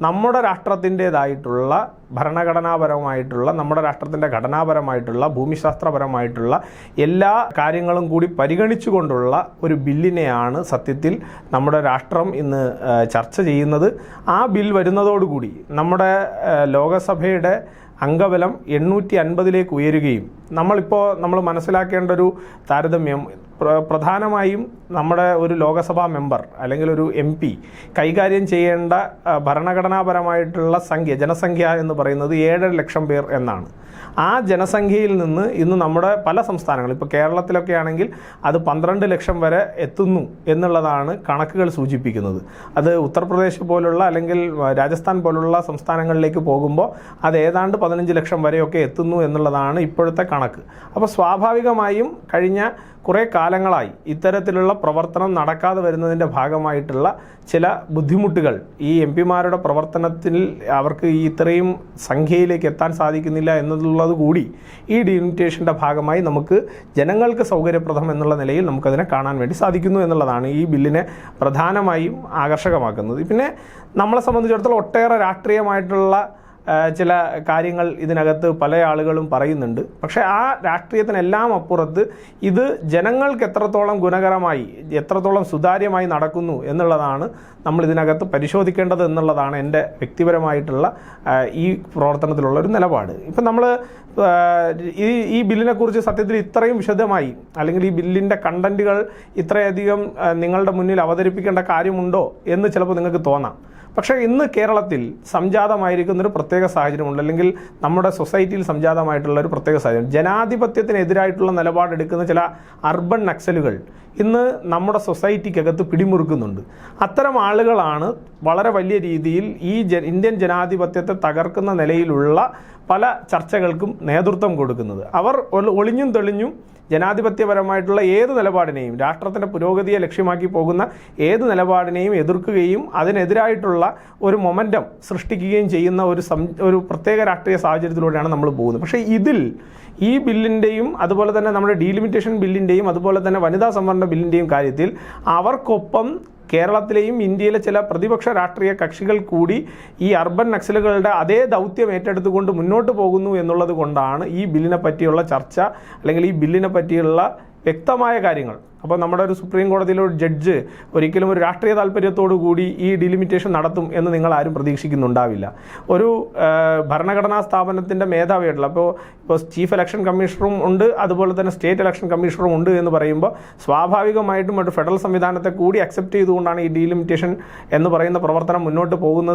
നമ്മുടെ രാഷ്ട്രത്തിൻ്റേതായിട്ടുള്ള ഭരണഘടനാപരമായിട്ടുള്ള, നമ്മുടെ രാഷ്ട്രത്തിൻ്റെ ഘടനാപരമായിട്ടുള്ള, ഭൂമിശാസ്ത്രപരമായിട്ടുള്ള എല്ലാ കാര്യങ്ങളും കൂടി പരിഗണിച്ചുകൊണ്ടുള്ള ഒരു ബില്ലിനെയാണ് സത്യത്തിൽ നമ്മുടെ രാഷ്ട്രം ഇന്ന് ചർച്ച ചെയ്യുന്നത്. ആ ബിൽ വരുന്നതോടുകൂടി നമ്മുടെ ലോകസഭയുടെ അംഗബലം 850 ഉയരുകയും നമ്മൾ മനസ്സിലാക്കേണ്ട ഒരു താരതമ്യം, പ്രധാനമായും നമ്മുടെ ഒരു ലോകസഭാ മെമ്പർ അല്ലെങ്കിൽ ഒരു MP കൈകാര്യം ചെയ്യേണ്ട ഭരണഘടനാപരമായിട്ടുള്ള ജനസംഖ്യ എന്ന് പറയുന്നത് 7.5 ലക്ഷം പേർ എന്നാണ്. ആ ജനസംഖ്യയിൽ നിന്ന് ഇന്ന് നമ്മുടെ പല സംസ്ഥാനങ്ങൾ, ഇപ്പോൾ കേരളത്തിലൊക്കെ ആണെങ്കിൽ അത് 12 ലക്ഷം വരെ എത്തുന്നു എന്നുള്ളതാണ് കണക്കുകൾ സൂചിപ്പിക്കുന്നത്. അത് ഉത്തർപ്രദേശ് പോലുള്ള അല്ലെങ്കിൽ രാജസ്ഥാൻ പോലുള്ള സംസ്ഥാനങ്ങളിലേക്ക് പോകുമ്പോൾ അത് ഏതാണ്ട് 15 ലക്ഷം വരെയൊക്കെ എത്തുന്നു എന്നുള്ളതാണ് ഇപ്പോഴത്തെ കണക്ക്. അപ്പോൾ സ്വാഭാവികമായും കഴിഞ്ഞ കുറേ കാലങ്ങളായി ഇത്തരത്തിലുള്ള പ്രവർത്തനം നടക്കാതെ വരുന്നതിൻ്റെ ഭാഗമായിട്ടുള്ള ചില ബുദ്ധിമുട്ടുകൾ ഈ MP-മാരുടെ പ്രവർത്തനത്തിൽ അവർക്ക് ഇത്രയും സംഖ്യയിലേക്ക് എത്താൻ സാധിക്കുന്നില്ല എന്നുള്ളത് കൂടി ഈ ഡീലിമിറ്റേഷൻ്റെ ഭാഗമായി നമുക്ക് ജനങ്ങൾക്ക് സൗകര്യപ്രദം എന്നുള്ള നിലയിൽ നമുക്കതിനെ കാണാൻ വേണ്ടി സാധിക്കുന്നു എന്നുള്ളതാണ് ഈ ബില്ലിനെ പ്രധാനമായും ആകർഷകമാക്കുന്നത്. പിന്നെ നമ്മളെ സംബന്ധിച്ചിടത്തോളം ഒട്ടേറെ രാഷ്ട്രീയമായിട്ടുള്ള ചില കാര്യങ്ങൾ ഇതിനകത്ത് പല ആളുകളും പറയുന്നുണ്ട്. പക്ഷേ ആ രാഷ്ട്രീയത്തിനെല്ലാം അപ്പുറത്ത് ഇത് ജനങ്ങൾക്ക് എത്രത്തോളം ഗുണകരമായി, എത്രത്തോളം സുതാര്യമായി നടക്കുന്നു എന്നുള്ളതാണ് നമ്മൾ ഇതിനകത്ത് പരിശോധിക്കേണ്ടത് എന്നുള്ളതാണ് എൻ്റെ വ്യക്തിപരമായിട്ടുള്ള ഈ പ്രവർത്തനത്തിലുള്ള ഒരു നിലപാട്. ഇപ്പം നമ്മൾ ഈ ബില്ലിനെക്കുറിച്ച് സത്യത്തിൽ ഇത്രയും വിശദമായി, അല്ലെങ്കിൽ ഈ ബില്ലിൻ്റെ കണ്ടൻറ്റുകൾ ഇത്രയധികം നിങ്ങളുടെ മുന്നിൽ അവതരിപ്പിക്കേണ്ട കാര്യമുണ്ടോ എന്ന് ചിലപ്പോൾ നിങ്ങൾക്ക് തോന്നാം. പക്ഷേ ഇന്ന് കേരളത്തിൽ സംജാതമായിരിക്കുന്നൊരു പ്രത്യേക സാഹചര്യമുണ്ട്, അല്ലെങ്കിൽ നമ്മുടെ സൊസൈറ്റിയിൽ സംജാതമായിട്ടുള്ള ഒരു പ്രത്യേക സാഹചര്യം. ജനാധിപത്യത്തിനെതിരായിട്ടുള്ള നിലപാടെടുക്കുന്ന ചില അർബൻ നക്സലുകൾ ഇന്ന് നമ്മുടെ സൊസൈറ്റിക്കകത്ത് പിടിമുറുക്കുന്നുണ്ട്. അത്തരം ആളുകളാണ് വളരെ വലിയ രീതിയിൽ ഈ ഇന്ത്യൻ ജനാധിപത്യത്തെ തകർക്കുന്ന നിലയിലുള്ള പല ചർച്ചകൾക്കും നേതൃത്വം കൊടുക്കുന്നത്. അവർ ഒളിഞ്ഞും തെളിഞ്ഞും ജനാധിപത്യപരമായിട്ടുള്ള ഏത് നിലപാടിനെയും, രാഷ്ട്രത്തിൻ്റെ പുരോഗതിയെ ലക്ഷ്യമാക്കി പോകുന്ന ഏത് നിലപാടിനെയും എതിർക്കുകയും അതിനെതിരായിട്ടുള്ള ഒരു മൊമെൻറ്റം സൃഷ്ടിക്കുകയും ചെയ്യുന്ന ഒരു പ്രത്യേക രാഷ്ട്രീയ സാഹചര്യത്തിലൂടെയാണ് നമ്മൾ പോകുന്നത്. പക്ഷേ ഈ ബില്ലിൻ്റെയും അതുപോലെ തന്നെ നമ്മുടെ ഡീലിമിറ്റേഷൻ ബില്ലിൻ്റെയും അതുപോലെ തന്നെ വനിതാ സംവരണ ബില്ലിൻ്റെയും കാര്യത്തിൽ അവർക്കൊപ്പം കേരളത്തിലെയും ഇന്ത്യയിലെ ചില പ്രതിപക്ഷ രാഷ്ട്രീയ കക്ഷികൾ കൂടി ഈ അർബൻ നക്സലുകളുടെ അതേ ദൗത്യം ഏറ്റെടുത്തുകൊണ്ട് മുന്നോട്ട് പോകുന്നു എന്നുള്ളത് കൊണ്ടാണ് ഈ ബില്ലിനെ പറ്റിയുള്ള ചർച്ച, അല്ലെങ്കിൽ ഈ ബില്ലിനെ പറ്റിയുള്ള വ്യക്തമായ കാര്യങ്ങൾ. അപ്പോൾ നമ്മുടെ ഒരു സുപ്രീം കോടതിയിലെ ഒരു ജഡ്ജ് ഒരിക്കലും ഒരു രാഷ്ട്രീയ താല്പര്യത്തോടു കൂടി ഈ ഡിലിമിറ്റേഷൻ നടത്തും എന്ന് നിങ്ങൾ ആരും പ്രതീക്ഷിക്കുന്നുണ്ടാവില്ല. ഒരു ഭരണഘടനാ സ്ഥാപനത്തിൻ്റെ മേധാവിയായിട്ടുള്ള, ഇപ്പോൾ ചീഫ് ഇലക്ഷൻ കമ്മീഷണറും ഉണ്ട്, അതുപോലെ തന്നെ സ്റ്റേറ്റ് ഇലക്ഷൻ കമ്മീഷണറും ഉണ്ട് എന്ന് പറയുമ്പോൾ സ്വാഭാവികമായിട്ടും ഒരു ഫെഡറൽ സംവിധാനത്തെ കൂടി അക്സെപ്റ്റ് ചെയ്തുകൊണ്ടാണ് ഈ ഡിലിമിറ്റേഷൻ എന്ന് പറയുന്ന പ്രവർത്തനം മുന്നോട്ട് പോകുന്നത്.